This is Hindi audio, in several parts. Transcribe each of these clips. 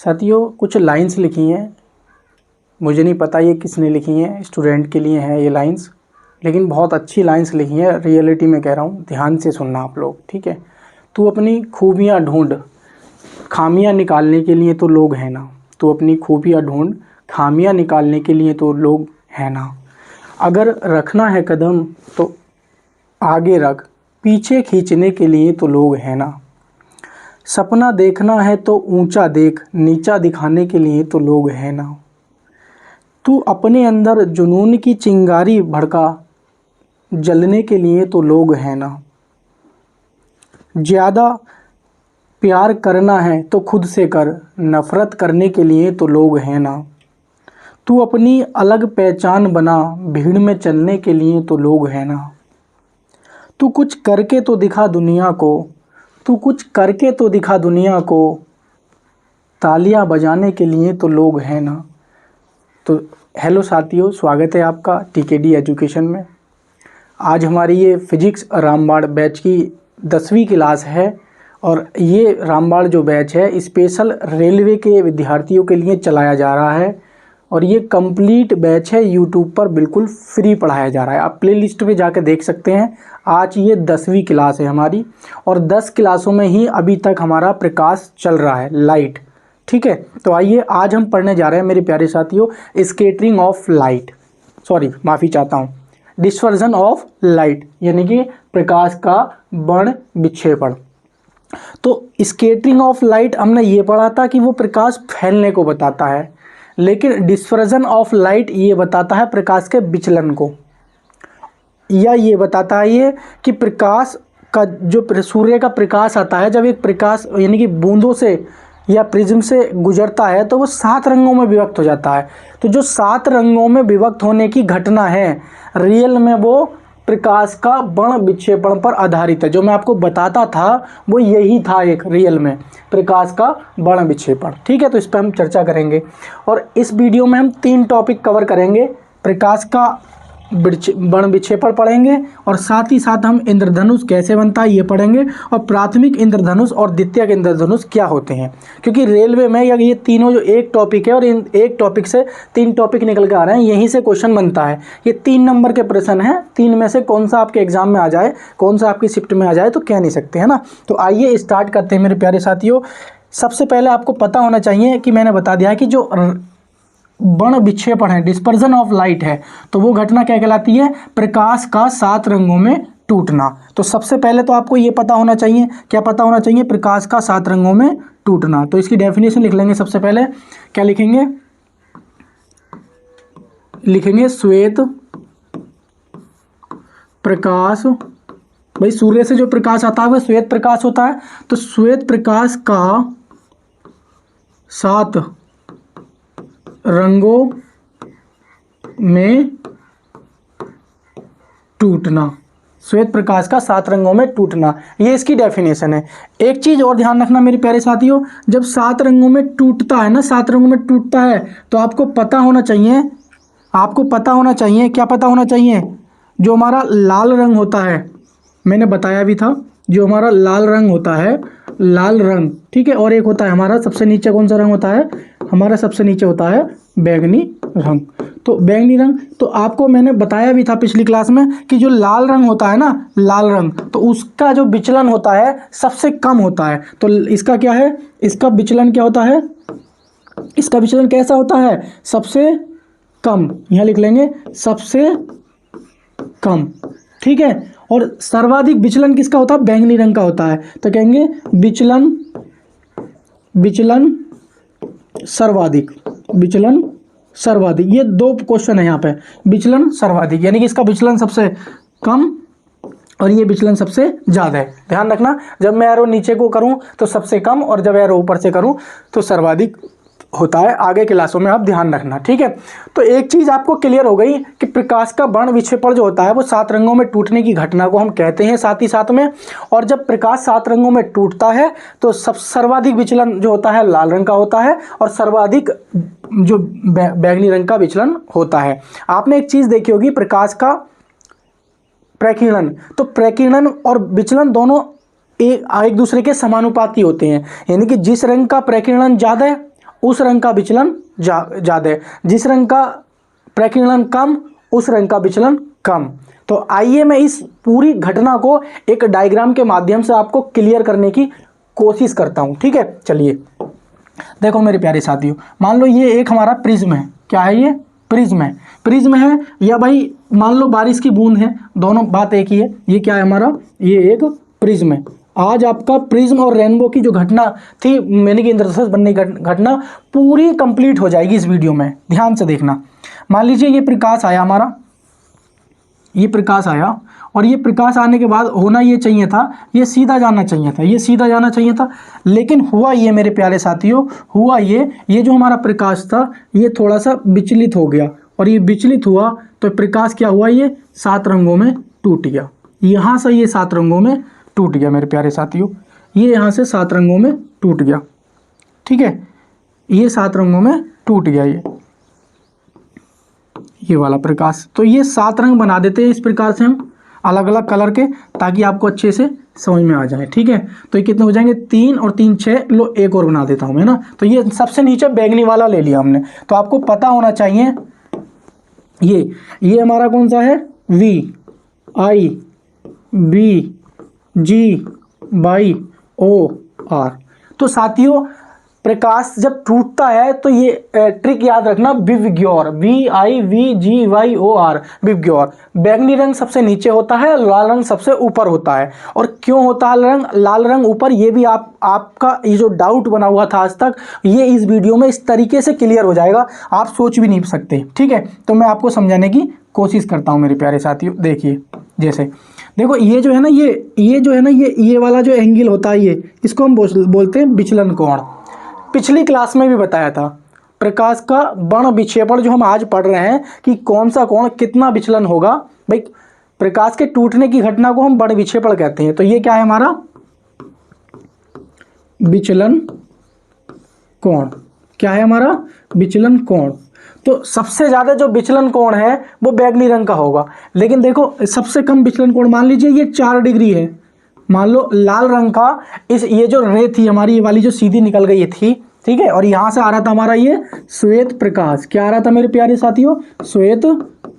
साथियों कुछ लाइंस लिखी हैं, मुझे नहीं पता ये किसने लिखी हैं, स्टूडेंट के लिए हैं ये लाइंस, लेकिन बहुत अच्छी लाइंस लिखी हैं। रियलिटी में कह रहा हूँ, ध्यान से सुनना आप लोग, ठीक है। तू अपनी खूबियाँ ढूंढ, खामियाँ निकालने के लिए तो लोग हैं ना। तू अपनी खूबियाँ ढूंढ, खामियाँ निकालने के लिए तो लोग हैं ना। अगर रखना है कदम तो आगे रख, पीछे खींचने के लिए तो लोग हैं ना। सपना देखना है तो ऊंचा देख, नीचा दिखाने के लिए तो लोग हैं ना। तू अपने अंदर जुनून की चिंगारी भड़का, जलने के लिए तो लोग हैं ना। ज़्यादा प्यार करना है तो खुद से कर, नफ़रत करने के लिए तो लोग हैं ना। तू अपनी अलग पहचान बना, भीड़ में चलने के लिए तो लोग हैं ना। तू कुछ करके तो दिखा दुनिया को, तू कुछ करके तो दिखा दुनिया को, तालियां बजाने के लिए तो लोग हैं ना। तो हेलो साथियों, स्वागत है आपका टीकेडी एजुकेशन में। आज हमारी ये फिजिक्स रामबाण बैच की 10वीं क्लास है और ये रामबाण जो बैच है स्पेशल रेलवे के विद्यार्थियों के लिए चलाया जा रहा है और ये कंप्लीट बैच है। यूट्यूब पर बिल्कुल फ्री पढ़ाया जा रहा है, आप प्ले लिस्ट में जाकर देख सकते हैं। आज ये 10वीं क्लास है हमारी और 10 क्लासों में ही अभी तक हमारा प्रकाश चल रहा है, लाइट, ठीक है। तो आइए आज हम पढ़ने जा रहे हैं मेरे प्यारे साथियों, स्कैटरिंग ऑफ लाइट, सॉरी माफ़ी चाहता हूँ, डिस्पर्जन ऑफ लाइट, यानी कि प्रकाश का बण विक्षेपण। तो स्कैटरिंग ऑफ लाइट हमने ये पढ़ा था कि वो प्रकाश फैलने को बताता है, लेकिन डिस्पर्जन ऑफ लाइट ये बताता है प्रकाश के विचलन को, या ये बताता है ये कि प्रकाश का जो सूर्य का प्रकाश आता है, जब एक प्रकाश यानी कि बूंदों से या प्रिज्म से गुजरता है तो वो 7 रंगों में विभक्त हो जाता है। तो जो 7 रंगों में विभक्त होने की घटना है, रियल में वो प्रकाश का बण विक्षेपण पर आधारित है। जो मैं आपको बताता था वो यही था, एक रियल में प्रकाश का बण विक्षेपण, ठीक है। तो इस पर हम चर्चा करेंगे और इस वीडियो में हम 3 टॉपिक कवर करेंगे। प्रकाश का बण विक्षेपण पढ़ेंगे और साथ ही साथ हम इंद्रधनुष कैसे बनता है ये पढ़ेंगे और प्राथमिक इंद्रधनुष और द्वितीयक इंद्रधनुष क्या होते हैं। क्योंकि रेलवे में ये तीनों जो एक टॉपिक है और इन एक टॉपिक से 3 टॉपिक निकल के आ रहे हैं, यहीं से क्वेश्चन बनता है। ये 3 नंबर के प्रश्न हैं, 3 में से कौन सा आपके एग्जाम में आ जाए, कौन सा आपकी शिफ्ट में आ जाए तो कह नहीं सकते, है ना। तो आइए स्टार्ट करते हैं मेरे प्यारे साथियों। सबसे पहले आपको पता होना चाहिए कि मैंने बता दिया है कि जो बण विक्षेपण है, डिस्पर्जन ऑफ लाइट है, तो वो घटना क्या कहलाती है, प्रकाश का 7 रंगों में टूटना। तो सबसे पहले तो आपको ये पता होना चाहिए, क्या पता होना चाहिए, प्रकाश का 7 रंगों में टूटना। तो इसकी डेफिनेशन लिख लेंगे। सबसे पहले क्या लिखेंगे, लिखेंगे श्वेत प्रकाश। भाई सूर्य से जो प्रकाश आता है वह श्वेत प्रकाश होता है, तो श्वेत प्रकाश का 7 रंगों में टूटना, श्वेत प्रकाश का 7 रंगों में टूटना, ये इसकी डेफिनेशन है। एक चीज और ध्यान रखना मेरे प्यारे साथियों, जब 7 रंगों में टूटता है ना, 7 रंगों में टूटता है तो आपको पता होना चाहिए, आपको पता होना चाहिए, क्या पता होना चाहिए, जो हमारा लाल रंग होता है, मैंने बताया भी था, जो हमारा लाल रंग होता है, लाल रंग, ठीक है। और एक होता है हमारा सबसे नीचे, कौन सा रंग होता है, हमारा सबसे नीचे होता है बैंगनी रंग। तो बैंगनी रंग, तो आपको मैंने बताया भी था पिछली क्लास में कि जो लाल रंग होता है ना, लाल रंग, तो उसका जो विचलन होता है सबसे कम होता है। तो इसका क्या है, इसका विचलन क्या होता है, इसका विचलन कैसा होता है, सबसे कम, यहाँ लिख लेंगे सबसे कम, ठीक है। और सर्वाधिक विचलन किसका होता है, बैंगनी रंग का होता है। तो कहेंगे विचलन, विचलन सर्वाधिक, विचलन सर्वाधिक, ये 2 क्वेश्चन है यहाँ पे, विचलन सर्वाधिक यानी कि इसका विचलन सबसे कम और ये विचलन सबसे ज़्यादा है। ध्यान रखना, जब मैं एरो नीचे को करूँ तो सबसे कम और जब एरो ऊपर से करूँ तो सर्वाधिक होता है। आगे क्लासों में आप ध्यान रखना, ठीक है। तो एक चीज़ आपको क्लियर हो गई कि प्रकाश का बण विक्षेपण जो होता है वो 7 रंगों में टूटने की घटना को हम कहते हैं साथ ही साथ में। और जब प्रकाश 7 रंगों में टूटता है तो सर्वाधिक विचलन जो होता है लाल रंग का होता है और सर्वाधिक जो बैंगनी रंग का विचलन होता है। आपने एक चीज़ देखी होगी, प्रकाश का प्रकीर्णन, तो प्रकीर्णन और विचलन दोनों एक दूसरे के समानुपाती होते हैं, यानी कि जिस रंग का प्रकीर्णन ज़्यादा है उस रंग का विचलन ज़्यादा है, जिस रंग का प्रकीर्णन कम उस रंग का विचलन कम। तो आइए मैं इस पूरी घटना को एक डायग्राम के माध्यम से आपको क्लियर करने की कोशिश करता हूँ, ठीक है। चलिए देखो मेरे प्यारे साथियों, मान लो ये एक हमारा प्रिज्म है। क्या है ये? प्रिज्म है। प्रिज्म है या भाई मान लो बारिश की बूंद है, दोनों बात एक ही है। ये क्या है हमारा? ये एक प्रिज्म है। आज आपका प्रिज्म और रेनबो की जो घटना थी, मैंने कि इंद्रधनुष बनने की घटना पूरी कंप्लीट हो जाएगी इस वीडियो में, ध्यान से देखना। मान लीजिए ये प्रकाश आया हमारा, ये प्रकाश आया और ये प्रकाश आने के बाद होना ये चाहिए था, ये सीधा जाना चाहिए था, ये सीधा जाना चाहिए था। लेकिन हुआ ये मेरे प्यारे साथियों, हुआ ये जो हमारा प्रकाश था ये थोड़ा सा विचलित हो गया, और ये विचलित हुआ तो प्रकाश क्या हुआ? ये 7 रंगों में टूट गया। यहाँ से ये 7 रंगों में टूट गया मेरे प्यारे साथियों, ये यहाँ से 7 रंगों में टूट गया, ठीक है। ये 7 रंगों में टूट गया ये वाला प्रकाश। तो ये 7 रंग बना देते हैं इस प्रकार से हम, अलग अलग कलर के, ताकि आपको अच्छे से समझ में आ जाए, ठीक है। तो ये कितने हो जाएंगे? 3 और 3 6। लो एक और बना देता हूँ मैं ना। तो ये सबसे नीचे बैगनी वाला ले लिया हमने। तो आपको पता होना चाहिए ये हमारा कौन सा है? VIBGY OR। तो साथियों प्रकाश जब टूटता है तो ये ट्रिक याद रखना, विवग्योर, VIVGYOR, विवग्योर। बैगनी रंग सबसे नीचे होता है, लाल रंग सबसे ऊपर होता है। और क्यों होता है लाल रंग ऊपर, ये भी आपका ये जो डाउट बना हुआ था आज तक, ये इस वीडियो में इस तरीके से क्लियर हो जाएगा, आप सोच भी नहीं सकते, ठीक है। तो मैं आपको समझाने की कोशिश करता हूँ मेरे प्यारे साथियों। देखिए जैसे देखो ये जो है ना, ये जो है ना, ये वाला जो एंगल होता है, ये इसको हम बोलते हैं विचलन कोण। पिछली क्लास में भी बताया था, प्रकाश का बण विक्षेपण जो हम आज पढ़ रहे हैं कि कौन सा कोण कितना विचलन होगा। भाई प्रकाश के टूटने की घटना को हम बण विक्षेपण कहते हैं। तो ये क्या है हमारा? विचलन कोण। क्या है हमारा? विचलन कोण। तो सबसे ज़्यादा जो विचलन कोण है वो बैगनी रंग का होगा। लेकिन देखो सबसे कम विचलन कोण मान लीजिए ये 4 डिग्री है। मान लो लाल रंग का ये जो रे थी हमारी, ये वाली जो सीधी निकल गई थी, ठीक है, और यहाँ से आ रहा था हमारा ये श्वेत प्रकाश। क्या आ रहा था मेरे प्यारे साथियों? श्वेत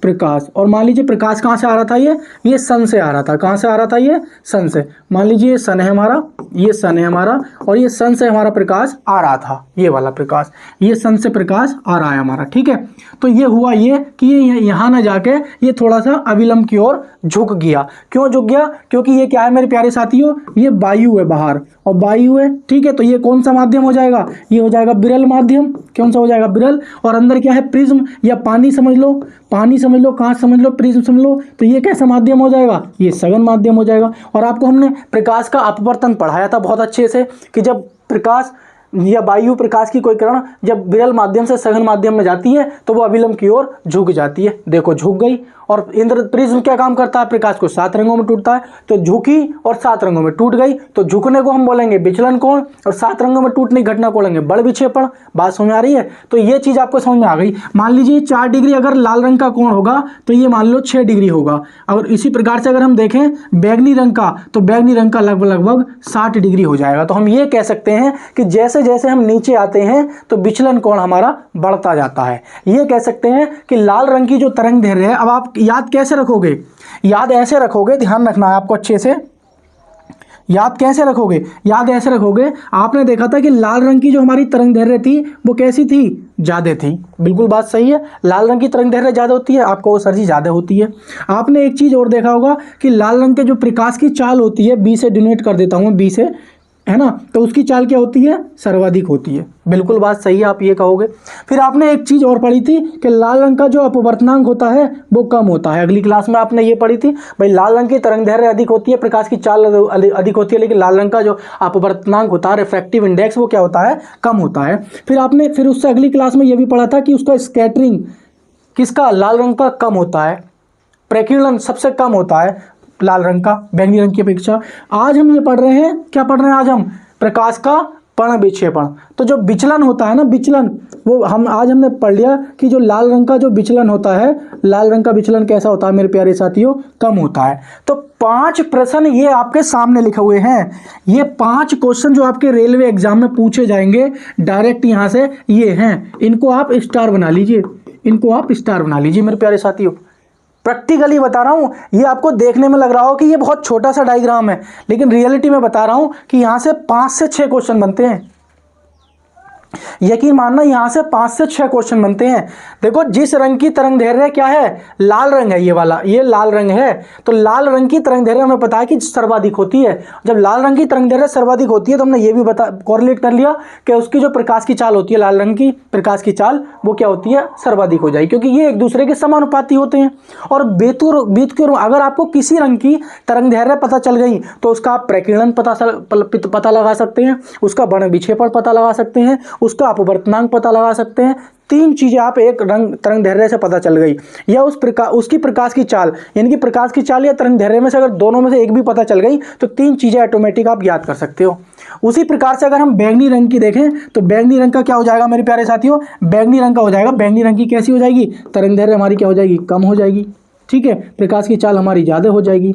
प्रकाश। और मान लीजिए प्रकाश कहाँ से आ रहा था? ये सन से आ रहा था। कहाँ से आ रहा था? ये सन से। मान लीजिए ये सन है हमारा, ये सन है हमारा, और ये सन से हमारा प्रकाश आ रहा था, ये वाला प्रकाश, ये सन से प्रकाश आ रहा है हमारा, ठीक है। तो ये हुआ ये कि ये यहाँ ना जाके ये थोड़ा सा अविलंब की ओर झुक गया। क्यों झुक गया? क्योंकि ये क्या है मेरे प्यारे साथियों? ये वायु है बाहर, और वायु है, ठीक है। तो ये कौन सा माध्यम हो जाएगा? ये हो जाएगा विरल माध्यम। कौन सा हो जाएगा? विरल। और अंदर क्या है? प्रिज्म या पानी समझ लो, पानी समझ लो, कांच समझ लो, प्रिज्म समझ लो। तो ये कैसा माध्यम हो जाएगा? ये सघन माध्यम हो जाएगा। और आपको हमने प्रकाश का अपवर्तन पढ़ाया था बहुत अच्छे से कि जब प्रकाश या वायु प्रकाश की कोई किरण जब विरल माध्यम से सघन माध्यम में जाती है तो वो अविलंब की ओर झुक जाती है। देखो झुक गई। और इंद्र प्रिज्म क्या काम करता है? प्रकाश को 7 रंगों में टूटता है, तो झुकी और 7 रंगों में टूट गई। तो झुकने को हम बोलेंगे विचलन कोण, और 7 रंगों में टूटने की घटना को बोलेंगे बड़ विक्षेपण। बात समझ आ रही है? तो ये चीज आपको समझ में आ गई। मान लीजिए 4 डिग्री अगर लाल रंग का कोण होगा तो ये मान लो 6 डिग्री होगा। और इसी प्रकार से अगर हम देखें बैगनी रंग का, तो बैगनी रंग का लगभग 60 डिग्री हो जाएगा। तो हम ये कह सकते हैं कि जैसे जैसे हम नीचे आते हैं तो विचलन कोण हमारा बढ़ता जाता है। ये कह सकते हैं कि लाल रंग की जो तरंग दैर्घ्य है, अब आप याद कैसे रखोगे? याद ऐसे रखोगे, ध्यान रखना है आपको अच्छे से। याद कैसे रखोगे? याद ऐसे रखोगे, आपने देखा था कि लाल रंग की जो हमारी तरंग दैर्घ्य थी वो कैसी थी? ज़्यादा थी। बिल्कुल बात सही है, लाल रंग की तरंग दैर्घ्य ज़्यादा होती है। आपको वो सर जी ज़्यादा होती है। आपने एक चीज़ और देखा होगा कि लाल रंग के जो प्रकाश की चाल होती है, बी से डिनोट कर देता हूँ, बी से, है ना, तो उसकी चाल क्या होती है? सर्वाधिक होती है। बिल्कुल बात सही है, आप ये कहोगे। फिर आपने एक चीज़ और पढ़ी थी कि लाल रंग का जो अपवर्तनांक होता है वो कम होता है। अगली क्लास में आपने ये पढ़ी थी, भाई लाल रंग की तरंग दैर्घ्य अधिक होती है, प्रकाश की चाल अधिक होती है, लेकिन लाल रंग का जो अपवर्तनांक होता है, रिफ्रैक्टिव इंडेक्स, वो क्या होता है? कम होता है। फिर उससे अगली क्लास में ये भी पढ़ा था कि उसका स्कैटरिंग किसका? लाल रंग का कम होता है, प्रकीर्णन सबसे कम होता है लाल रंग का बैंगनी रंग की अपेक्षा। आज हम ये पढ़ रहे हैं, क्या पढ़ रहे हैं आज हम? प्रकाश का पण विक्षेपण। तो जो विचलन होता है ना, विचलन, वो हमने पढ़ लिया कि जो लाल रंग का जो विचलन होता है, लाल रंग का विचलन कैसा होता है मेरे प्यारे साथियों, कम होता है। तो 5 प्रश्न ये आपके सामने लिखे हुए हैं, ये 5 क्वेश्चन जो आपके रेलवे एग्जाम में पूछे जाएंगे डायरेक्ट यहाँ से, ये हैं, इनको आप स्टार बना लीजिए, इनको आप स्टार बना लीजिए मेरे प्यारे साथियों। प्रैक्टिकली बता रहा हूँ, ये आपको देखने में लग रहा हो कि ये बहुत छोटा सा डायग्राम है, लेकिन रियलिटी में बता रहा हूँ कि यहाँ से 5 से 6 क्वेश्चन बनते हैं। यकीन मानना, यहां से 5 से 6 क्वेश्चन बनते हैं। देखो, जिस रंग की तरंगदैर्घ्य क्या है, लाल रंग है, ये वाला, ये लाल रंग है। तो लाल रंग की तरंगदैर्घ्य हमें पता है कि सर्वाधिक होती है। जब लाल रंग की तरंगदैर्घ्य सर्वाधिक होती है तो हमने ये भी कोरिलेट कर लिया कि उसकी जो प्रकाश की चाल होती है, लाल रंग की प्रकाश की चाल, वो क्या होती है, सर्वाधिक हो जाएगी, क्योंकि ये एक दूसरे के समानुपाती होते हैं। और अगर आपको किसी रंग की तरंगदैर्घ्य पता चल गई तो उसका आप प्रकीर्णन पता लगा सकते हैं, उसका वर्ण विक्षेपण पता लगा सकते हैं, उसका अपवर्तनांक पता लगा सकते हैं। 3 चीजें आप एक रंग तरंगदैर्घ्य से पता चल गई, या उसकी प्रकाश की चाल, यानी कि प्रकाश की चाल या तरंगदैर्घ्य में से अगर दोनों में से एक भी पता चल गई तो 3 चीजें ऑटोमेटिक आप याद कर सकते हो। उसी प्रकार से अगर हम बैंगनी रंग की देखें तो बैंगनी रंग का क्या हो जाएगा मेरे प्यारे साथियों, बैंगनी रंग का हो जाएगा, बैंगनी रंग की कैसी हो जाएगी, तरंगदैर्घ्य हमारी क्या हो जाएगी, कम हो जाएगी। ठीक है, प्रकाश की चाल हमारी ज्यादा हो जाएगी,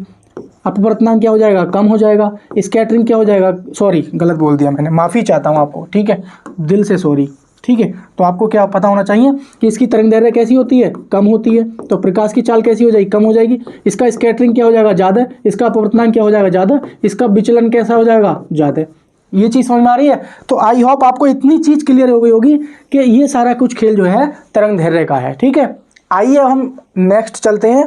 अपवर्तनांक क्या हो जाएगा, कम हो जाएगा, स्कैटरिंग क्या हो जाएगा, सॉरी गलत बोल दिया मैंने, माफ़ी चाहता हूँ आपको, ठीक है, दिल से सॉरी। ठीक है, तो आपको क्या पता होना चाहिए कि इसकी तरंगदैर्घ्य कैसी होती है, कम होती है, तो प्रकाश की चाल कैसी हो जाएगी, कम हो जाएगी, इसका स्कैटरिंग क्या हो जाएगा, ज़्यादा, इसका अपवर्तनांक क्या हो जाएगा, ज़्यादा, इसका विचलन कैसा हो जाएगा, ज़्यादा। ये चीज़ समझ में आ रही है। तो आई होप आपको इतनी चीज़ क्लियर हो गई होगी कि ये सारा कुछ खेल जो है तरंगदैर्घ्य का है। ठीक है, आइए हम नेक्स्ट चलते हैं।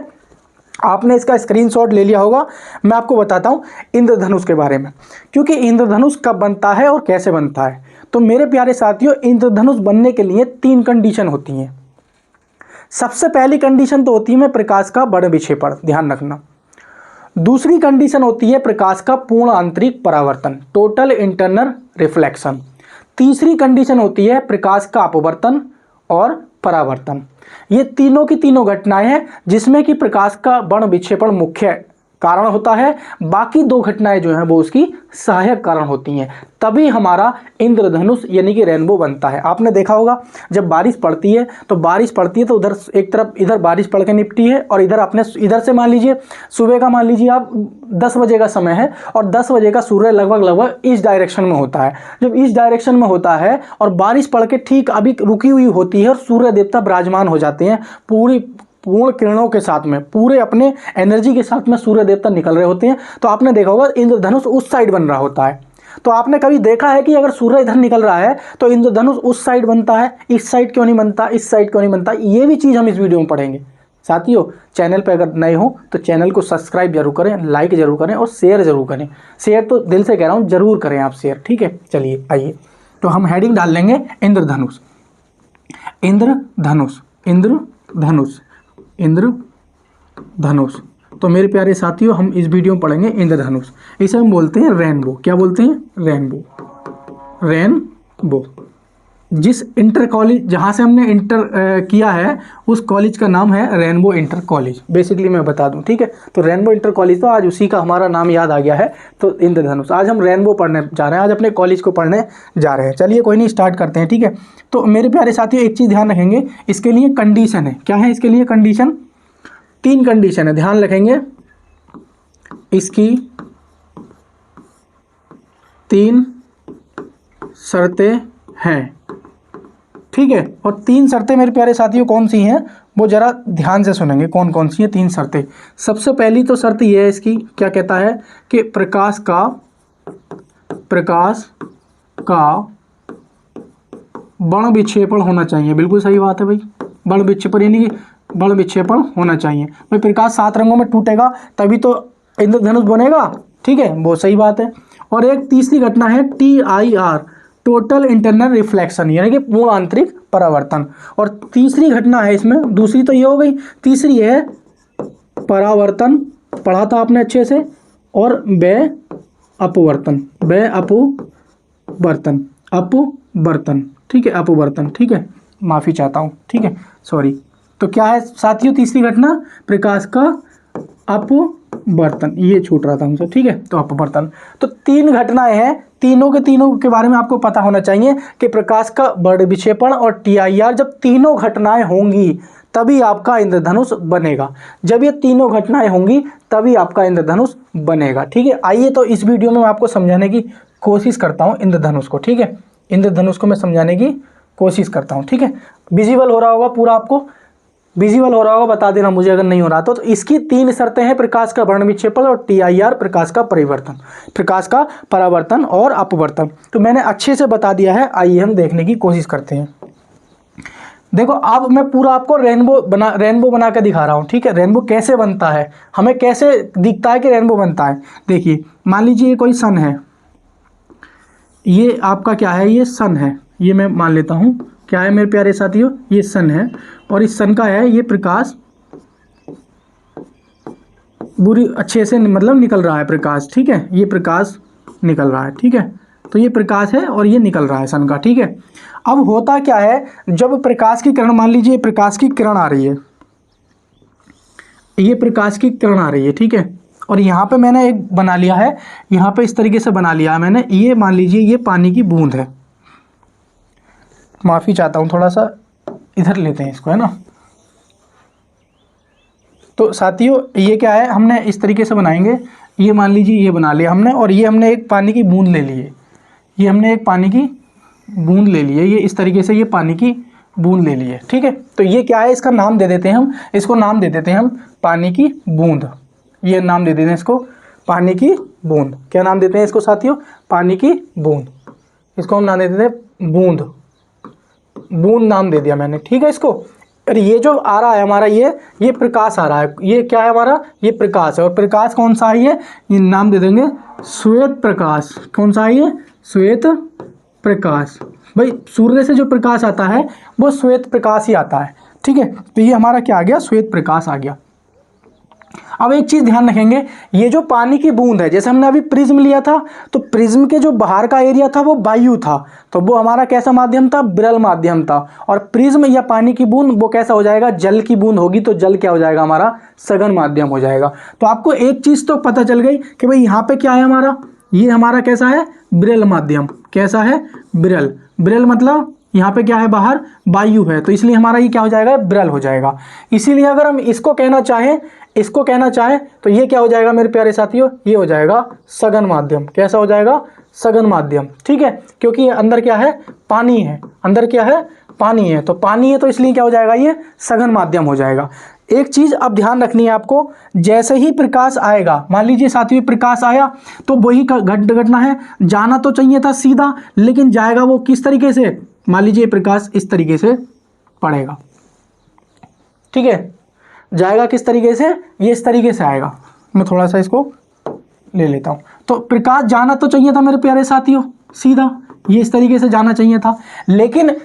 आपने इसका स्क्रीनशॉट ले लिया होगा, मैं आपको बताता हूँ इंद्रधनुष के बारे में, क्योंकि इंद्रधनुष कब बनता है और कैसे बनता है। तो मेरे प्यारे साथियों, इंद्रधनुष बनने के लिए 3 कंडीशन होती हैं। सबसे पहली कंडीशन तो होती है प्रकाश का वर्ण विक्षेपण, ध्यान रखना। दूसरी कंडीशन होती है प्रकाश का पूर्ण आंतरिक परावर्तन, टोटल इंटरनल रिफ्लेक्शन। तीसरी कंडीशन होती है प्रकाश का अपवर्तन और परावर्तन। ये तीनों की तीनों घटनाएं हैं जिसमें कि प्रकाश का वर्ण विक्षेपण मुख्य कारण होता है, बाकी 2 घटनाएं जो हैं वो उसकी सहायक कारण होती हैं। तभी हमारा इंद्रधनुष यानी कि रेनबो बनता है। आपने देखा होगा जब बारिश पड़ती है तो उधर एक तरफ इधर बारिश पड़ के निपटी है, और इधर से मान लीजिए सुबह का, मान लीजिए आप 10 बजे का समय है और 10 बजे का सूर्य लगभग इस डायरेक्शन में होता है। जब इस डायरेक्शन में होता है और बारिश पड़ के ठीक अभी रुकी हुई होती है और सूर्य देवता विराजमान हो जाते हैं पूर्ण किरणों के साथ में, पूरे अपने एनर्जी के साथ में सूर्य देवता निकल रहे होते हैं, तो आपने देखा होगा इंद्रधनुष उस साइड बन रहा होता है। तो आपने कभी देखा है कि अगर सूर्य इधर निकल रहा है तो इंद्रधनुष उस साइड बनता है, इस साइड क्यों नहीं बनता, इस साइड क्यों नहीं बनता? ये भी चीज़ हम इस वीडियो में पढ़ेंगे। साथियों, चैनल पर अगर नए हो तो चैनल को सब्सक्राइब जरूर करें, लाइक जरूर करें और शेयर जरूर करें। शेयर तो दिल से कह रहा हूँ, जरूर करें आप शेयर। ठीक है, चलिए आइए, तो हम हेडिंग डाल लेंगे इंद्रधनुष। इंद्रधनुष, इंद्रधनुष, इंद्रधनुष। तो मेरे प्यारे साथियों, हम इस वीडियो में पढ़ेंगे इंद्रधनुष। इसे हम बोलते हैं रेनबो। क्या बोलते हैं? रेनबो। रेनबो। जिस इंटर कॉलेज जहाँ से हमने इंटर किया है उस कॉलेज का नाम है रेनबो इंटर कॉलेज। बेसिकली मैं बता दूं, ठीक है। तो रेनबो इंटर कॉलेज, तो आज उसी का हमारा नाम याद आ गया है। तो इंद्रधनुष, आज हम रेनबो पढ़ने जा रहे हैं, आज अपने कॉलेज को पढ़ने जा रहे हैं। चलिए कोई नहीं, स्टार्ट करते हैं, ठीक है। तो मेरे प्यारे साथियों, एक चीज़ ध्यान रखेंगे, इसके लिए कंडीशन है। क्या है इसके लिए कंडीशन? 3 कंडीशन है, ध्यान रखेंगे। इसकी 3 शर्तें हैं, ठीक है। और 3 शर्तें मेरे प्यारे साथियों कौन सी हैं वो जरा ध्यान से सुनेंगे। कौन कौन सी हैं 3 शर्तें? सबसे पहली तो शर्त ये है इसकी, क्या कहता है कि प्रकाश का वर्ण विक्षेपण होना चाहिए। बिल्कुल सही बात है भाई, वर्ण विक्षेपण यानी कि वर्ण विक्षेपण होना चाहिए। भाई प्रकाश 7 रंगों में टूटेगा तभी तो इंद्रधनुष बनेगा, ठीक है, वो सही बात है। और एक तीसरी घटना है TIR, टोटल इंटरनल रिफ्लेक्शन, यानी कि पूर्ण आंतरिक परावर्तन। और तीसरी घटना है इसमें, दूसरी तो ये हो गई, तीसरी है परावर्तन, पढ़ा था आपने अच्छे से, और अपवर्तन, ठीक है, अपवर्तन, ठीक है, माफ़ी चाहता हूँ, ठीक है, सॉरी। तो क्या है साथियों तीसरी घटना? प्रकाश का अपवर्तन। अपवर्तन, ये छूट रहा था हमसे, ठीक है। तो अपवर्तन, तो 3 घटनाएं हैं, तीनों के बारे में आपको पता होना चाहिए कि प्रकाश का वर्ण विक्षेपण और TIR, जब तीनों घटनाएं होंगी तभी आपका इंद्रधनुष बनेगा। जब ये तीनों घटनाएं होंगी तभी आपका इंद्रधनुष बनेगा, ठीक है। आइए तो इस वीडियो में मैं आपको समझाने की कोशिश करता हूँ इंद्रधनुष को, ठीक है। इंद्रधनुष को मैं समझाने की कोशिश करता हूँ, ठीक है। विजिबल हो रहा होगा पूरा, आपको विजिबल हो रहा होगा, बता देना मुझे अगर नहीं हो रहा तो इसकी 3 शर्तें हैं, प्रकाश का वर्ण विक्षेपण और TIR, प्रकाश का परिवर्तन, प्रकाश का परावर्तन और अपवर्तन। तो मैंने अच्छे से बता दिया है, आइए हम देखने की कोशिश करते हैं। देखो अब मैं पूरा आपको रेनबो बना के दिखा रहा हूँ, ठीक है। रेनबो कैसे बनता है, हमें कैसे दिखता है कि रेनबो बनता है। देखिए मान लीजिए ये कोई सन है, ये आपका क्या है, ये सन है, ये मैं मान लेता हूँ क्या है मेरे प्यारे साथियों, ये सन है और इस सन का है ये प्रकाश बुरी अच्छे से मतलब निकल रहा है प्रकाश, ठीक है। ये प्रकाश निकल रहा है, ठीक है। तो ये प्रकाश है और ये निकल रहा है सन का, ठीक है। अब होता क्या है, जब प्रकाश की किरण, मान लीजिए प्रकाश की किरण आ रही है, ये प्रकाश की किरण आ रही है, ठीक है। और यहाँ पे मैंने एक बना लिया है, यहाँ पे इस तरीके से बना लिया है मैंने, ये मान लीजिए ये पानी की बूंद है, माफ़ी चाहता हूँ, थोड़ा सा इधर लेते हैं इसको, है ना। तो साथियों ये क्या है, हमने इस तरीके से बनाएंगे, ये मान लीजिए ये बना लिया हमने, और ये हमने एक पानी की बूंद ले ली है, ये हमने एक पानी की बूंद ले ली है, ये इस तरीके से ये पानी की बूंद ले ली है, ठीक है। तो ये क्या है, इसका नाम दे देते हैं हम, इसको नाम दे देते हैं हम पानी की बूंद, ये नाम दे देते हैं इसको पानी की बूंद। क्या नाम देते हैं इसको साथियों, पानी की बूंद, इसको हम नाम दे देते हैं बूंद, बूंद नाम दे दिया मैंने, ठीक है इसको। और ये जो आ रहा है हमारा, ये प्रकाश आ रहा है, ये क्या है हमारा, ये प्रकाश है। और प्रकाश कौन सा है, ये नाम दे देंगे श्वेत प्रकाश। कौन सा है ये, श्वेत प्रकाश। भाई सूर्य से जो प्रकाश आता है वो श्वेत प्रकाश ही आता है, ठीक है। तो ये हमारा क्या आ गया, श्वेत प्रकाश आ गया। अब एक चीज़ ध्यान रखेंगे, ये जो पानी की बूंद है, जैसे हमने अभी प्रिज्म लिया था, तो प्रिज्म के जो बाहर का एरिया था वो वायु था, तो वो हमारा कैसा माध्यम था, विरल माध्यम था। और प्रिज्म या पानी की बूंद वो कैसा हो जाएगा, जल की बूंद होगी, तो जल क्या हो जाएगा हमारा, सघन माध्यम हो जाएगा। तो आपको एक चीज़ तो पता चल गई कि भाई यहाँ पे क्या है हमारा, ये हमारा कैसा है, विरल माध्यम। कैसा है, विरल। विरल मतलब यहाँ पे क्या है, बाहर वायु है, तो इसलिए हमारा ये क्या हो जाएगा, विरल हो जाएगा। इसीलिए अगर हम इसको कहना चाहें तो ये क्या हो जाएगा मेरे प्यारे साथियों, ये हो जाएगा सघन माध्यम। कैसा हो जाएगा, सघन माध्यम, ठीक है। क्योंकि अंदर क्या है, पानी है, अंदर क्या है, पानी है, तो पानी है तो इसलिए क्या हो जाएगा, ये सघन माध्यम हो जाएगा। एक चीज़ अब ध्यान रखनी है आपको, जैसे ही प्रकाश आएगा, मान लीजिए साथियों प्रकाश आया, तो वही घटना है, जाना तो चाहिए था सीधा, लेकिन जाएगा वो किस तरीके से, मान लीजिए प्रकाश इस तरीके से पड़ेगा, ठीक है। जाएगा किस तरीके से, ये इस तरीके से आएगा। मैं थोड़ा सा इसको ले लेता हूँ। तो प्रकाश जाना तो चाहिए था मेरे प्यारे साथियों सीधा, ये इस तरीके से जाना चाहिए था, लेकिन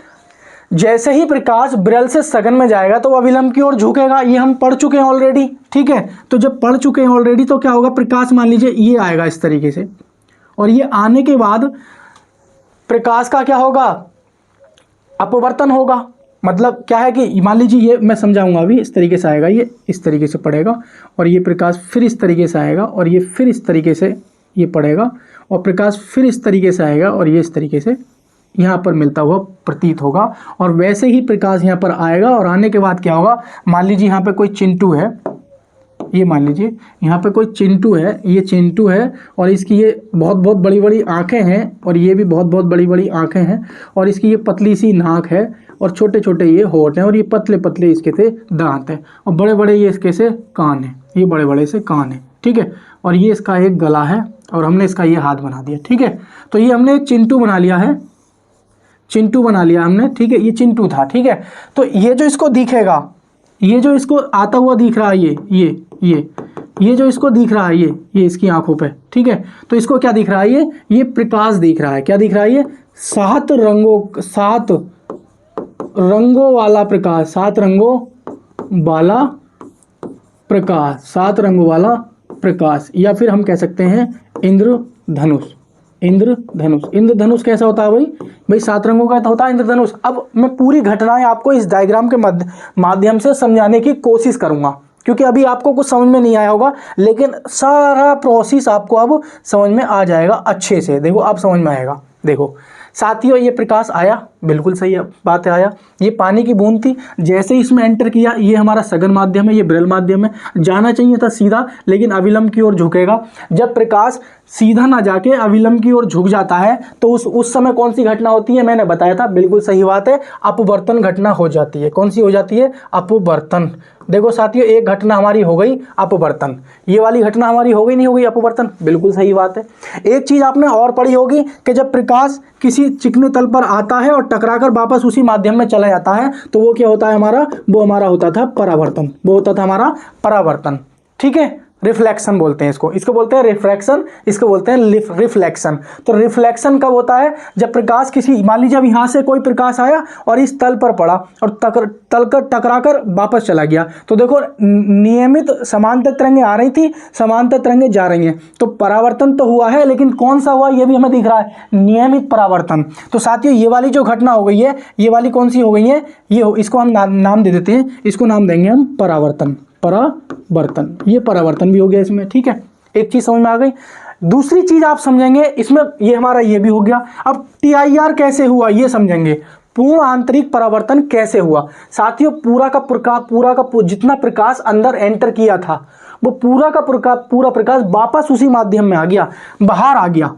जैसे ही प्रकाश विरल से सघन में जाएगा तो वह अविलंब की ओर झुकेगा। ये हम पढ़ चुके हैं ऑलरेडी, ठीक है। तो जब पढ़ चुके हैं ऑलरेडी तो क्या होगा, प्रकाश मान लीजिए ये आएगा इस तरीके से, और ये आने के बाद प्रकाश का क्या होगा, अपवर्तन होगा। मतलब क्या है कि मान लीजिए ये मैं समझाऊंगा अभी, इस तरीके से आएगा, ये इस तरीके से पड़ेगा, और ये प्रकाश फिर इस तरीके से आएगा, और ये फिर इस तरीके से ये पड़ेगा, और प्रकाश फिर इस तरीके से आएगा, और ये इस तरीके से यहाँ पर मिलता हुआ प्रतीत होगा। और वैसे ही प्रकाश यहाँ पर आएगा, और आने के बाद क्या होगा, मान लीजिए यहाँ पे कोई चिंटू है, ये मान लीजिए यहाँ पे कोई चिंटू है, ये चिंटू है, और इसकी ये बहुत बहुत बड़ी बड़ी आँखें हैं, और ये भी बहुत बहुत बड़ी बड़ी आँखें हैं, और इसकी ये पतली सी नाक है, और छोटे छोटे ये होंठ हैं, और ये पतले पतले इसके से दांत हैं, और बड़े बड़े ये इसके से कान हैं, ये बड़े बड़े से कान हैं, ठीक है। और ये इसका एक गला है, और हमने इसका ये हाथ बना दिया, ठीक है। तो ये हमने एक चिंटू बना लिया है, चिंटू बना लिया हमने, ठीक है। ये चिंटू था, ठीक है। तो ये जो इसको दिखेगा, ये जो इसको आता हुआ दिख रहा है, ये जो इसको दिख रहा है, ये इसकी आंखों पे, ठीक है। तो इसको क्या दिख रहा है, ये प्रकाश दिख रहा है। क्या दिख रहा है, ये 7 रंगों वाला प्रकाश, 7 रंगों वाला प्रकाश, 7 रंगों वाला प्रकाश, या फिर हम कह सकते हैं इंद्रधनुष। इंद्रधनुष, इंद्रधनुष कैसा होता है भाई 7 रंगों का होता है इंद्रधनुष। अब मैं पूरी घटनाएं आपको इस डायग्राम के माध्यम से समझाने की कोशिश करूंगा, क्योंकि अभी आपको कुछ समझ में नहीं आया होगा, लेकिन सारा प्रोसेस आपको अब समझ में आ जाएगा अच्छे से। देखो अब समझ में आएगा। देखो साथियों, ये प्रकाश आया, बिल्कुल सही बात है, आया, ये पानी की बूंद थी, जैसे ही इसमें एंटर किया, ये हमारा सघन माध्यम है, ये विरल माध्यम है, जाना चाहिए था सीधा, लेकिन अविलंब की ओर झुकेगा। जब प्रकाश सीधा ना जाके अविलंब की ओर झुक जाता है तो उस समय कौन सी घटना होती है, मैंने बताया था, बिल्कुल सही बात है, अपवर्तन घटना हो जाती है। कौन सी हो जाती है? अपवर्तन। देखो साथियों, एक घटना हमारी हो गई अपवर्तन, ये वाली घटना हमारी हो गई, नहीं हो गई अपवर्तन, बिल्कुल सही बात है। एक चीज आपने और पढ़ी होगी कि जब प्रकाश किसी चिकने तल पर आता है और टकराकर वापस उसी माध्यम में चला जाता है तो वो क्या होता है हमारा? वो हमारा होता था परावर्तन, वो होता था हमारा परावर्तन। ठीक है, रिफ्लेक्शन बोलते हैं इसको, इसको बोलते हैं रिफ्रैक्शन, इसको बोलते हैं रिफ्लेक्शन। तो रिफ्लेक्शन कब होता है? जब प्रकाश किसी, मान लीजिए अब यहाँ से कोई प्रकाश आया और इस तल पर पड़ा और तल कर टकराकर वापस चला गया, तो देखो नियमित समांतर तरंगें आ रही थी, समांतर तरंगें जा रही हैं, तो परावर्तन तो हुआ है, लेकिन कौन सा हुआ ये भी हमें दिख रहा है, नियमित परावर्तन। तो साथियों ये वाली जो घटना हो गई है, ये वाली कौन सी हो गई है? इसको हम नाम दे देते हैं, इसको नाम देंगे हम परावर्तन। परावर्तन, ये परावर्तन भी हो गया इसमें। ठीक है, एक चीज समझ में आ गई। दूसरी चीज आप समझेंगे इसमें, ये हमारा ये भी हो गया। अब TIR कैसे हुआ ये समझेंगे, पूर्ण आंतरिक परावर्तन कैसे हुआ। साथियों पूरा का जितना प्रकाश अंदर एंटर किया था वो पूरा प्रकाश वापस उसी माध्यम में आ गया, बाहर आ गया,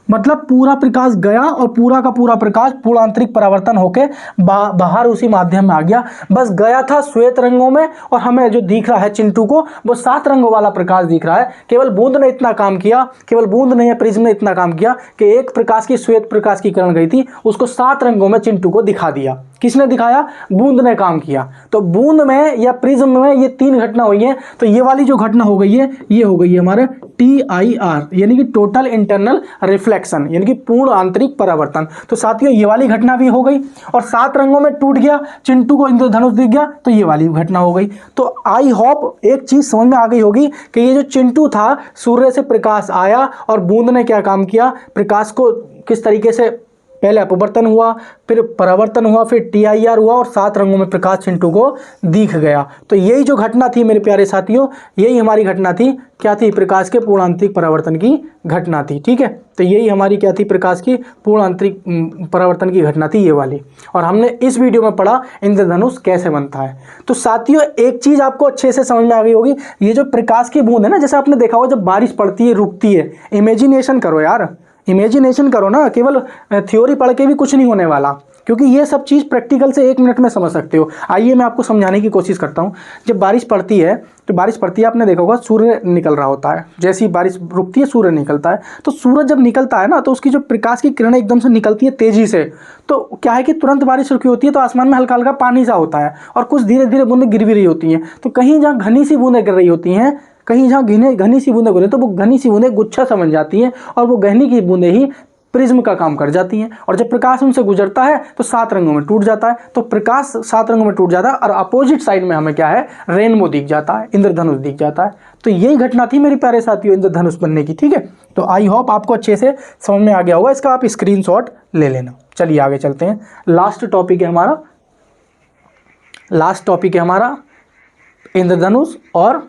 मतलब पूरा प्रकाश गया और पूरा का पूरा प्रकाश पूर्ण आंतरिक परावर्तन होके बाहर उसी माध्यम में आ गया। बस गया था श्वेत रंगों में, और हमें जो दिख रहा है चिंटू को वो 7 रंगों वाला प्रकाश दिख रहा है। केवल बूंद ने इतना काम किया, केवल बूंद ने या प्रिज्म ने इतना काम किया कि एक प्रकाश की, श्वेत प्रकाश की किरण गई थी, उसको 7 रंगों में चिंटू को दिखा दिया। किसने दिखाया? बूंद ने काम किया। तो बूंद में या प्रिज्म में ये 3 घटना हुई है। तो ये वाली जो घटना हो गई है, ये हो गई है हमारे TIR, यानी कि टोटल इंटरनल रिफ्लेक्शन, यानी कि पूर्ण आंतरिक परावर्तन। तो साथियों ये वाली घटना भी हो गई, और 7 रंगों में टूट गया, चिंटू को इंद्रधनुष दिख गया, तो ये वाली घटना हो गई। तो आई होप एक चीज समझ में आ गई होगी कि ये जो चिंटू था, सूर्य से प्रकाश आया और बूंद ने क्या काम किया, प्रकाश को किस तरीके से, पहले अपवर्तन हुआ, फिर परावर्तन हुआ, फिर TIR हुआ, और 7 रंगों में प्रकाश चिंटू को दिख गया। तो यही जो घटना थी मेरे प्यारे साथियों, यही हमारी घटना थी। क्या थी? प्रकाश के पूर्ण आंतरिक परावर्तन की घटना थी। ठीक है, तो यही हमारी क्या थी? प्रकाश की पूर्ण आंतरिक परावर्तन की घटना थी ये वाली। और हमने इस वीडियो में पढ़ा इंद्रधनुष कैसे बनता है। तो साथियों एक चीज आपको अच्छे से समझ में आ गई होगी, ये जो प्रकाश की बूंद है ना, जैसे आपने देखा होगा जब बारिश पड़ती है रुकती है, इमेजिनेशन करो यार, इमेजिनेशन करो ना, केवल थ्योरी पढ़ के भी कुछ नहीं होने वाला, क्योंकि ये सब चीज़ प्रैक्टिकल से 1 मिनट में समझ सकते हो। आइए मैं आपको समझाने की कोशिश करता हूँ। जब बारिश पड़ती है, तो बारिश पड़ती है, आपने देखा होगा सूर्य निकल रहा होता है, जैसे ही बारिश रुकती है सूर्य निकलता है। तो सूरज जब निकलता है ना, तो उसकी जो प्रकाश की किरणें एकदम से निकलती है तेजी से, तो क्या है कि तुरंत बारिश रुकी होती है तो आसमान में हल्का हल्का पानी सा होता है, और कुछ धीरे धीरे बूंदें गिर भी रही होती हैं। तो कहीं जहाँ घनी सी बूंदें गिर रही होती हैं, कहीं जहाँ घनी सी बूंदें गिर रही, तो वो घनी सी बूंदें गुच्छा सा बन जाती हैं, और वो गहनी की बूंदें ही प्रिज्म का काम कर जाती हैं। और जब प्रकाश उनसे गुजरता है तो 7 रंगों में टूट जाता है। तो प्रकाश 7 रंगों में टूट जाता है, और अपोजिट साइड में हमें क्या है? रेनबो दिख जाता है, इंद्रधनुष दिख जाता है। तो यही घटना थी मेरे प्यारे साथियों इंद्रधनुष बनने की। ठीक है, तो आई होप आपको अच्छे से समझ में आ गया होगा, इसका आप स्क्रीनशॉट ले लेना। चलिए आगे चलते हैं। लास्ट टॉपिक है हमारा इंद्रधनुष और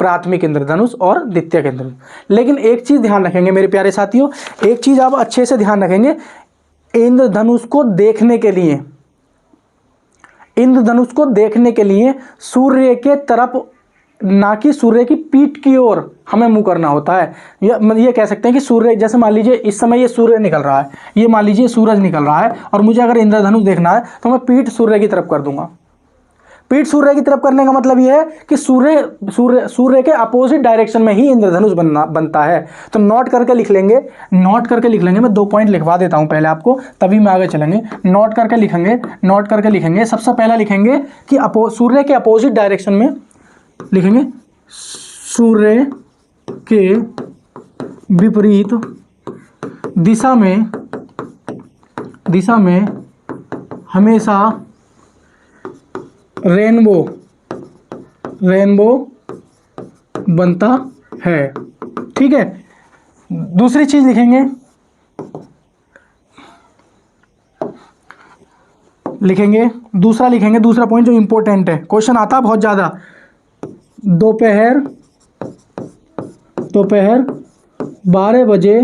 प्राथमिक इंद्रधनुष और द्वितीयक इंद्रधनुष। लेकिन एक चीज ध्यान रखेंगे मेरे प्यारे साथियों, एक चीज आप अच्छे से ध्यान रखेंगे, इंद्रधनुष को देखने के लिए सूर्य के तरफ, ना कि सूर्य की पीठ की ओर हमें मुंह करना होता है। ये कह सकते हैं कि सूर्य, जैसे मान लीजिए इस समय ये सूर्य निकल रहा है, ये मान लीजिए सूरज निकल रहा है, और मुझे अगर इंद्रधनुष देखना है तो मैं पीठ सूर्य की तरफ कर दूंगा। पीठ सूर्य की तरफ करने का मतलब यह है कि सूर्य के अपोजिट डायरेक्शन में ही इंद्रधनुष बनता है। तो नोट करके लिख लेंगे। मैं 2 पॉइंट लिखवा देता हूं पहले आपको, तभी मैं आगे चलेंगे। नोट करके लिखेंगे। सबसे पहला लिखेंगे कि सूर्य के अपोजिट डायरेक्शन में लिखेंगे, सूर्य के विपरीत दिशा में हमेशा रेनबो बनता है। ठीक है, दूसरी चीज लिखेंगे, दूसरा पॉइंट जो इंपॉर्टेंट है, क्वेश्चन आता है बहुत ज्यादा, दोपहर 12 बजे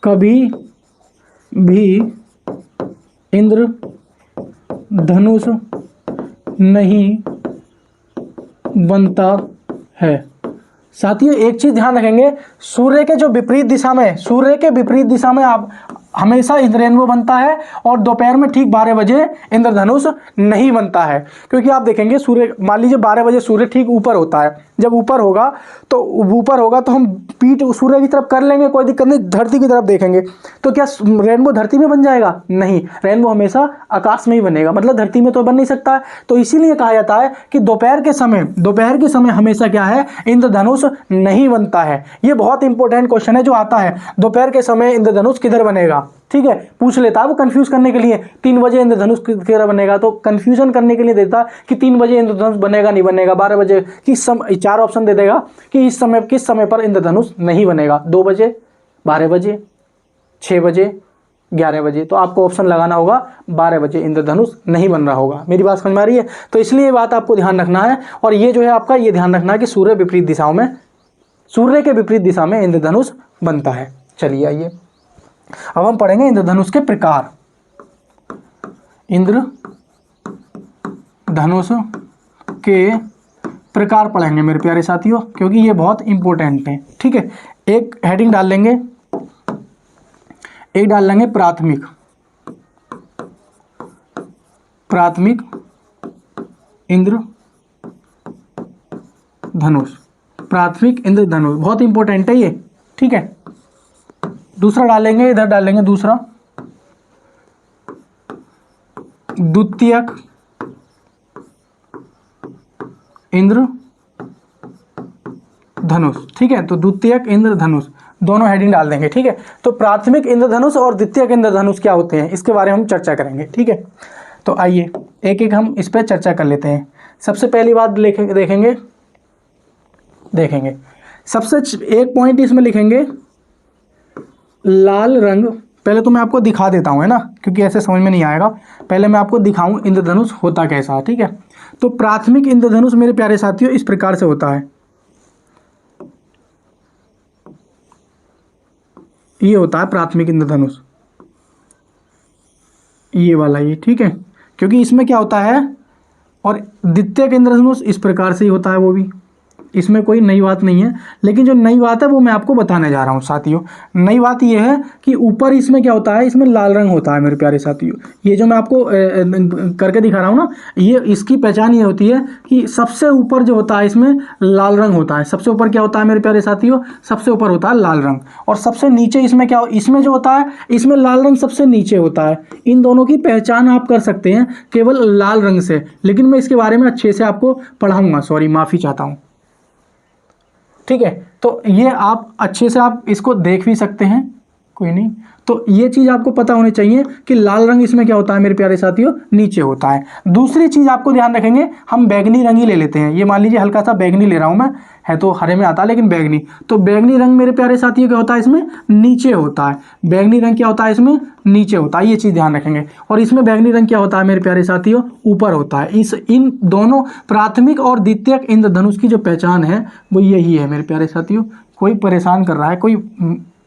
कभी भी इंद्रधनुष नहीं बनता है। साथियों एक चीज ध्यान रखेंगे, सूर्य के विपरीत दिशा में आप हमेशा रेनबो बनता है और दोपहर में ठीक 12 बजे इंद्रधनुष नहीं बनता है। क्योंकि आप देखेंगे सूर्य, मान लीजिए 12 बजे सूर्य ठीक ऊपर होता है, जब ऊपर होगा तो हम पीठ सूर्य की तरफ कर लेंगे, कोई दिक्कत नहीं, धरती की तरफ देखेंगे तो क्या रेनबो धरती में बन जाएगा? नहीं, रेनबो हमेशा आकाश में ही बनेगा, मतलब धरती में तो बन नहीं सकता है। तो इसीलिए कहा जाता है कि दोपहर के समय हमेशा क्या है, इंद्रधनुष नहीं बनता है। ये बहुत इंपॉर्टेंट क्वेश्चन है जो आता है, दोपहर के समय इंद्रधनुष किधर बनेगा, ठीक है, पूछ लेता है वो कंफ्यूज करने के लिए। 3 बजे इंद्रधनुष किधर बनेगा, तो कंफ्यूजन करने के लिए देता कि 3 बजे इंद्रधनुष बनेगा नहीं बनेगा, 12 बजे किस समय, 4 ऑप्शन दे देगा कि किस समय पर इंद्रधनुष नहीं बनेगा, 2 बजे, 12 बजे, 6 बजे, 11 बजे। तो आपको ऑप्शन लगाना होगा 12 बजे इंद्रधनुष नहीं बन रहा होगा। मेरी बात समझ में आ रही है? तो इसलिए ये बात आपको ध्यान रखना है। और ये जो है आपका ये ध्यान रखना है कि सूर्य के विपरीत दिशा में इंद्रधनुष बनता है। चलिए आइए अब हम पढ़ेंगे इंद्रधनुष के प्रकार। इंद्रधनुष के प्रकार पढ़ेंगे मेरे प्यारे साथियों, क्योंकि ये बहुत इंपॉर्टेंट है, ठीक है। एक हेडिंग डाल लेंगे, प्राथमिक इंद्रधनुष, बहुत इंपॉर्टेंट है ये, ठीक है। दूसरा डालेंगे, इधर डालेंगे दूसरा, द्वितीयक इंद्रधनुष, ठीक है। तो द्वितीयक इंद्रधनुष दोनों हेडिंग डाल देंगे, ठीक है। तो प्राथमिक इंद्रधनुष और द्वितीयक इंद्रधनुष क्या होते हैं, इसके बारे में हम चर्चा करेंगे, ठीक है। तो आइए एक एक हम इस पर चर्चा कर लेते हैं। सबसे पहली बात देखेंगे सबसे एक पॉइंट इसमें लिखेंगे लाल रंग। पहले तो मैं आपको दिखा देता हूँ, है ना, क्योंकि ऐसे समझ में नहीं आएगा। पहले मैं आपको दिखाऊं इंद्रधनुष होता कैसा है, ठीक है। तो प्राथमिक इंद्रधनुष मेरे प्यारे साथियों इस प्रकार से होता है, ये होता है प्राथमिक इंद्रधनुष, ये वाला ये, ठीक है। क्योंकि इसमें क्या होता है, और द्वितीयक इंद्रधनुष इस प्रकार से ही होता है, वो भी, इसमें कोई नई बात नहीं है। लेकिन जो नई बात है वो मैं आपको बताने जा रहा हूँ साथियों। नई बात ये है कि ऊपर इसमें क्या होता है, इसमें लाल रंग होता है मेरे प्यारे साथियों। ये जो मैं आपको करके दिखा रहा हूँ ना, ये इसकी पहचान ये होती है कि सबसे ऊपर जो होता है इसमें लाल रंग होता है। सबसे ऊपर क्या होता है मेरे प्यारे साथियों, सबसे ऊपर होता है लाल रंग, और सबसे नीचे इसमें क्या, इसमें जो होता है इसमें लाल रंग सबसे नीचे होता है। इन दोनों की पहचान आप कर सकते हैं केवल लाल रंग से, लेकिन मैं इसके बारे में अच्छे से आपको पढ़ाऊंगा, सॉरी माफ़ी चाहता हूँ, ठीक है। तो ये आप अच्छे से आप इसको देख भी सकते हैं, कोई नहीं। तो ये चीज़ आपको पता होनी चाहिए कि लाल रंग इसमें क्या होता है मेरे प्यारे साथियों, नीचे होता है। दूसरी चीज़ आपको ध्यान रखेंगे, हम बैगनी रंग ही ले लेते हैं। ये मान लीजिए हल्का सा बैगनी ले रहा हूँ मैं, है तो हरे में आता है लेकिन बैगनी। तो बैगनी रंग मेरे प्यारे साथियों क्या होता है, इसमें नीचे होता है। बैगनी रंग क्या होता है, इसमें नीचे होता है, ये चीज़ ध्यान रखेंगे। और इसमें बैगनी रंग क्या होता है मेरे प्यारे साथियों, ऊपर होता है। इन दोनों प्राथमिक और द्वितीयक इंद्रधनुष की जो पहचान है वो यही है मेरे प्यारे साथियों। कोई परेशान कर रहा है, कोई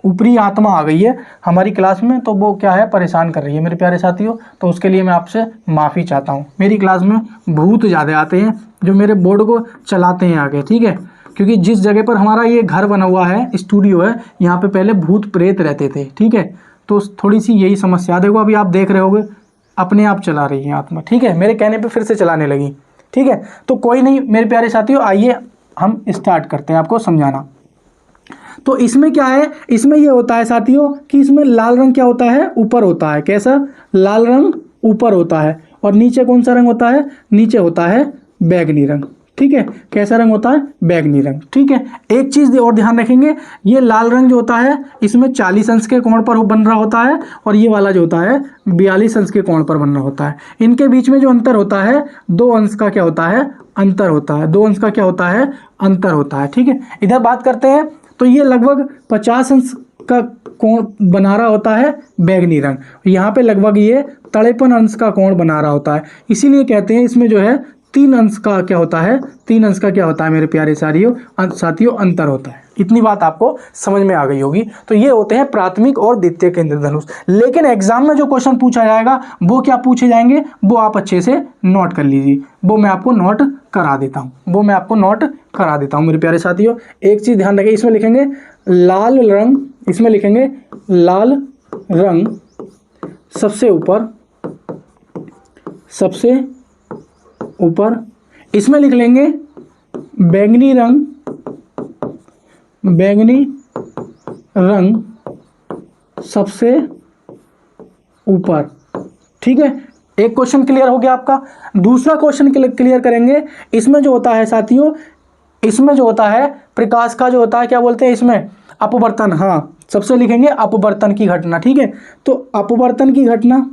ऊपरी आत्मा आ गई है हमारी क्लास में, तो वो क्या है, परेशान कर रही है मेरे प्यारे साथियों। तो उसके लिए मैं आपसे माफ़ी चाहता हूँ। मेरी क्लास में भूत ज़्यादा आते हैं जो मेरे बोर्ड को चलाते हैं आगे, ठीक है। क्योंकि जिस जगह पर हमारा ये घर बना हुआ है, स्टूडियो है, यहाँ पे पहले भूत प्रेत रहते थे, ठीक है। तो थोड़ी सी यही समस्या, देखो अभी आप देख रहे होगे अपने आप चला रही है आत्मा, ठीक है। मेरे कहने पर फिर से चलाने लगी, ठीक है। तो कोई नहीं मेरे प्यारे साथियों, आइए हम स्टार्ट करते हैं आपको समझाना। तो इसमें क्या है, इसमें ये होता है साथियों कि इसमें लाल रंग क्या होता है, ऊपर होता है। कैसा, लाल रंग ऊपर होता है। और नीचे कौन सा रंग होता है, नीचे होता है बैगनी रंग, ठीक है। कैसा रंग होता है, बैगनी रंग, ठीक है। एक चीज़ और ध्यान रखेंगे, ये लाल रंग जो होता है इसमें 40 अंश के कोण पर बन रहा होता है, और ये वाला जो होता है 42 अंश के कोण पर बन रहा होता है। इनके बीच में जो अंतर होता है 2 अंश का क्या होता है, अंतर होता है। 2 अंश का क्या होता है, अंतर होता है, ठीक है। इधर बात करते हैं तो ये लगभग 50 अंश का कोण बना रहा होता है बैगनी रंग। यहाँ पे लगभग ये 53 अंश का कोण बना रहा होता है। इसीलिए कहते हैं इसमें जो है 3 अंश का क्या होता है, 3 अंश का क्या होता है मेरे प्यारे साथियों अंतर होता है। इतनी बात आपको समझ में आ गई होगी। तो ये होते हैं प्राथमिक और द्वितीयक इंद्रधनुष। लेकिन एग्जाम में जो क्वेश्चन पूछा जाएगा वो क्या पूछे जाएंगे वो आप अच्छे से नोट कर लीजिए। वो मैं आपको नोट करा देता हूँ मेरे प्यारे साथियों। एक चीज ध्यान रखिए, इसमें लिखेंगे लाल रंग, इसमें लिखेंगे लाल रंग सबसे ऊपर, इसमें लिख लेंगे बैंगनी रंग सबसे ऊपर। ठीक है, एक क्वेश्चन क्लियर हो गया आपका। दूसरा क्वेश्चन क्लियर करेंगे। इसमें जो होता है साथियों, इसमें जो होता है प्रकाश का जो होता है क्या बोलते हैं इसमें, अपवर्तन। हाँ, सबसे लिखेंगे अपवर्तन की घटना। ठीक है, तो अपवर्तन की घटना,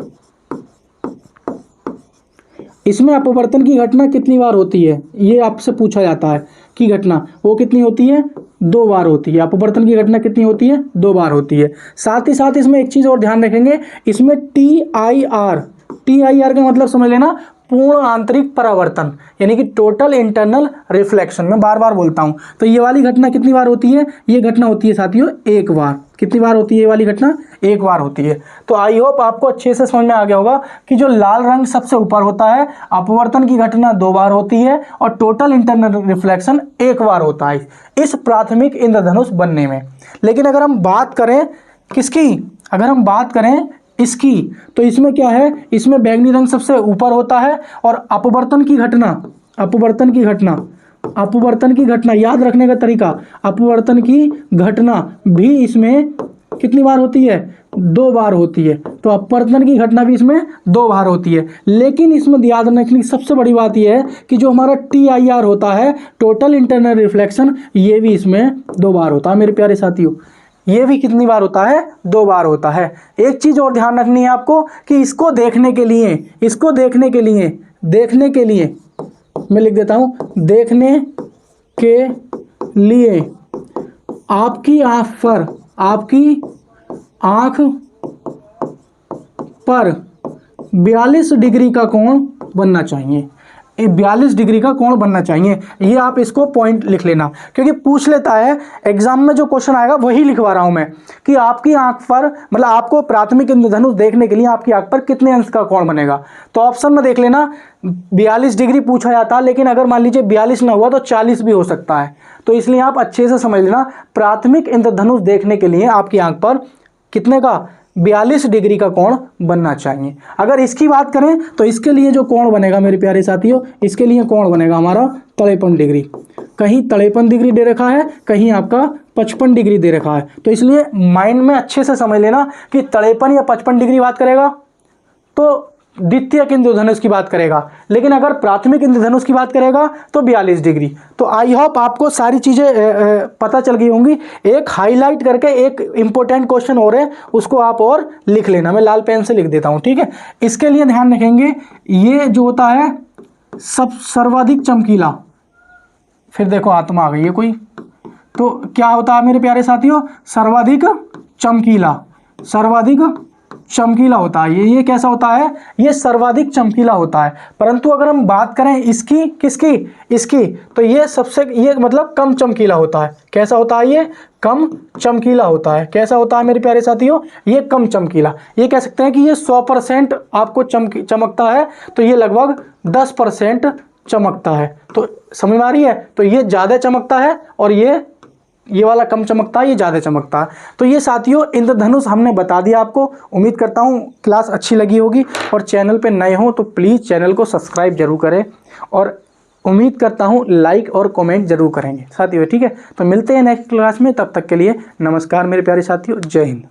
इसमें अपवर्तन की घटना कितनी बार होती है ये आपसे पूछा जाता है कि घटना वो कितनी होती है, 2 बार होती है। अपवर्तन की घटना कितनी होती है, 2 बार होती है। साथ ही साथ इसमें एक चीज और ध्यान रखेंगे, इसमें TIR का मतलब समझ लेना पूर्ण आंतरिक परावर्तन, यानी कि टोटल इंटरनल रिफ्लेक्शन। मैं बार बार बोलता हूं। तो ये वाली घटना कितनी बार होती है, ये घटना होती है साथियों 1 बार। कितनी बार होती है ये वाली घटना, 1 बार होती है। तो आई होप आपको अच्छे से समझ में आ गया होगा कि जो लाल रंग सबसे ऊपर होता है, अपवर्तन की घटना 2 बार होती है और टोटल इंटरनल रिफ्लेक्शन 1 बार होता है इस प्राथमिक इंद्रधनुष बनने में। लेकिन अगर हम बात करें किसकी, अगर हम बात करें इसकी, तो इसमें क्या है, इसमें बैंगनी रंग सबसे ऊपर होता है और अपवर्तन की घटना याद रखने का तरीका, अपवर्तन की घटना भी इसमें कितनी बार होती है, 2 बार होती है। तो अपवर्तन की घटना भी इसमें 2 बार होती है। लेकिन इसमें याद रखने की सबसे बड़ी बात यह है कि जो हमारा TIR होता है, टोटल इंटरनल रिफ्लेक्शन, ये भी इसमें 2 बार होता है मेरे प्यारे साथियों। ये भी कितनी बार होता है, 2 बार होता है। एक चीज और ध्यान रखनी है आपको कि इसको देखने के लिए मैं लिख देता हूं, देखने के लिए आपकी आंख पर 42 डिग्री का कोण बनना चाहिए। 42 डिग्री का कोण बनना चाहिए। ये आप इसको पॉइंट लिख लेना, क्योंकि पूछ लेता है एग्जाम में, जो क्वेश्चन आएगा वही लिखवा रहा हूं मैं कि आपकी आंख पर, मतलब आपको प्राथमिक इंद्रधनुष देखने के लिए आपकी आंख पर कितने अंश का कोण बनेगा। तो ऑप्शन में देख लेना 42 डिग्री पूछा जाता है, लेकिन अगर मान लीजिए 42 ना हुआ तो 40 भी हो सकता है। तो इसलिए आप अच्छे से समझ लेना, प्राथमिक इंद्रधनुष देखने के लिए आपकी आंख पर कितने का, 42 डिग्री का कोण बनना चाहिए। अगर इसकी बात करें तो इसके लिए जो कोण बनेगा मेरे प्यारे साथियों, इसके लिए कोण बनेगा हमारा 53 डिग्री। कहीं 53 डिग्री दे रखा है, कहीं आपका 55 डिग्री दे रखा है। तो इसलिए माइंड में अच्छे से समझ लेना कि 53 या 55 डिग्री बात करेगा तो द्वितीयक इंद्रधनुष की बात करेगा, लेकिन अगर प्राथमिक इंद्रधनुष की बात करेगा तो 42 डिग्री। तो आई होप आपको सारी चीज़ें पता चल गई होंगी। एक हाईलाइट करके एक इंपॉर्टेंट क्वेश्चन और है, उसको आप और लिख लेना, मैं लाल पेन से लिख देता हूं। ठीक है, इसके लिए ध्यान रखेंगे, ये जो होता है सर्वाधिक चमकीला, फिर देखो आत्मा आ गई है कोई, तो क्या होता है मेरे प्यारे साथियों, सर्वाधिक चमकीला होता है। ये कैसा होता है, ये सर्वाधिक चमकीला होता है। परंतु अगर हम बात करें इसकी, किसकी, इसकी, तो ये मतलब कम चमकीला होता है। कैसा होता है, ये कम चमकीला होता है। कैसा होता है मेरे प्यारे साथियों, ये कम चमकीला। ये कह सकते हैं कि ये 100% आपको चमकता है, तो ये लगभग 10% चमकता है। तो समझ में आ रही है, तो ये ज़्यादा चमकता है और ये वाला कम चमकता है, ये ज़्यादा चमकता है। तो ये साथियों इंद्रधनुष हमने बता दिया आपको। उम्मीद करता हूँ क्लास अच्छी लगी होगी, और चैनल पे नए हो तो प्लीज़ चैनल को सब्सक्राइब जरूर करें, और उम्मीद करता हूँ लाइक और कमेंट जरूर करेंगे साथियों। ठीक है, तो मिलते हैं नेक्स्ट क्लास में, तब तक के लिए नमस्कार मेरे प्यारे साथियों, जय हिंद।